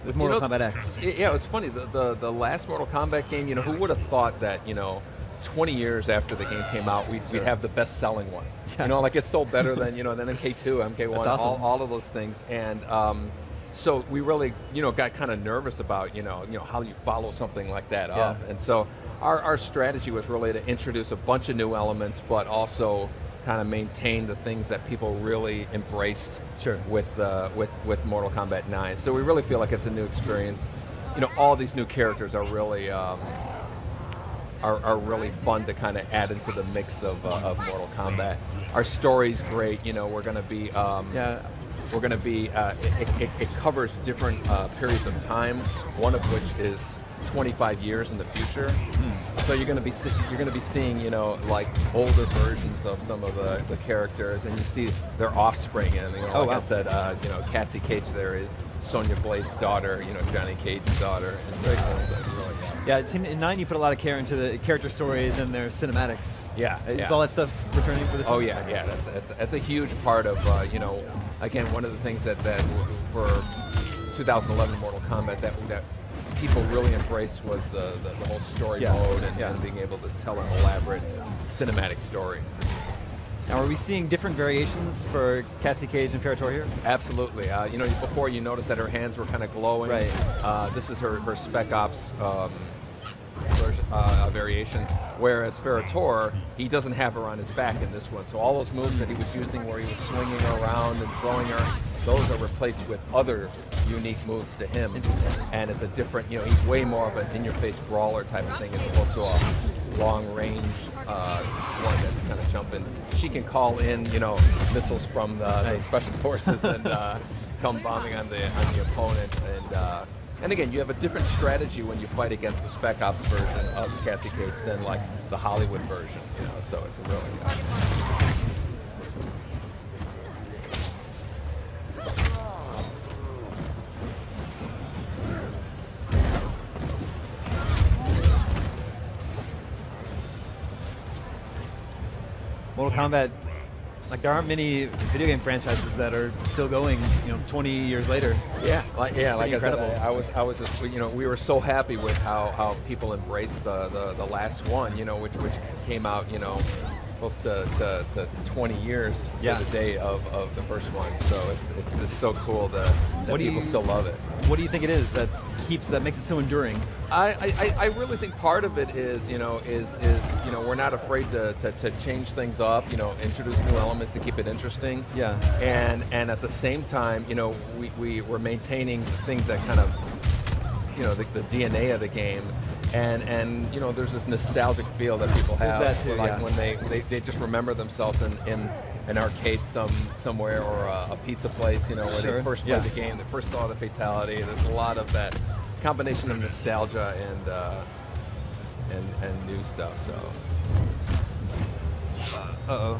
with Mortal Kombat X. Yeah, it was funny. The last Mortal Kombat game, who would have thought that, 20 years after the game came out, we'd have the best-selling one. Yeah. Like it sold better than than MK2, MK1, That's awesome. all of those things. And so we really, got kind of nervous about, how you follow something like that up. And so our strategy was really to introduce a bunch of new elements, but also kind of maintain the things that people really embraced with Mortal Kombat 9. So we really feel like it's a new experience. All these new characters are really really fun to kind of add into the mix of Mortal Kombat. Our story's great. We're going to be we're going to be it covers different periods of time. One of which is 25 years in the future. So you're going to be seeing like older versions of some of the characters, and you see their offspring. And I said, Cassie Cage there is Sonya Blade's daughter. Johnny Cage's daughter. And very cool. Really yeah, it seemed in 9 you put a lot of care into the character stories and their cinematics. Is all that stuff returning for this? Oh yeah. That's a huge part of again, one of the things that for 2011 Mortal Kombat that people really embraced was the whole story mode and being able to tell an elaborate cinematic story. Now, are we seeing different variations for Cassie Cage and Ferra Torr here? Absolutely. Before you noticed that her hands were kind of glowing. Right. This is her Spec Ops variation, whereas Ferra Torr, he doesn't have her on his back in this one. So all those moves that he was using where he was swinging her around and throwing her, those are replaced with other unique moves to him. And it's a different, he's way more of an in-your-face brawler type of thing as opposed to a long-range one that's kind of jumping. She can call in, missiles from the special forces and come bombing on the opponent. And again, you have a different strategy when you fight against the Spec Ops version of Cassie Cage than like the Hollywood version. So it's a really. Mortal Kombat, like there aren't many video game franchises that are still going, 20 years later. Like I incredible. said, I was just, we were so happy with how people embraced the last one, which came out, close to 20 years to the day of the first one. So it's just so cool that people still love it. What do you think it is that makes it so enduring? I really think part of it is we're not afraid to change things up, introduce new elements to keep it interesting. Yeah. And at the same time, we're maintaining things that kind of the DNA of the game. And there's this nostalgic feel that people have, that too, when they just remember themselves in an arcade somewhere or a pizza place, where they first played the game, they first saw the fatality. There's a lot of that combination of nostalgia and new stuff. So. Uh-oh.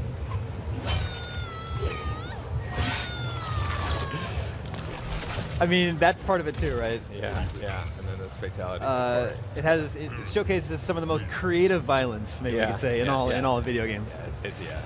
I mean, that's part of it too, right? Yeah. And then there's fatalities. It showcases some of the most creative violence, maybe we could say, in all video games. Yeah.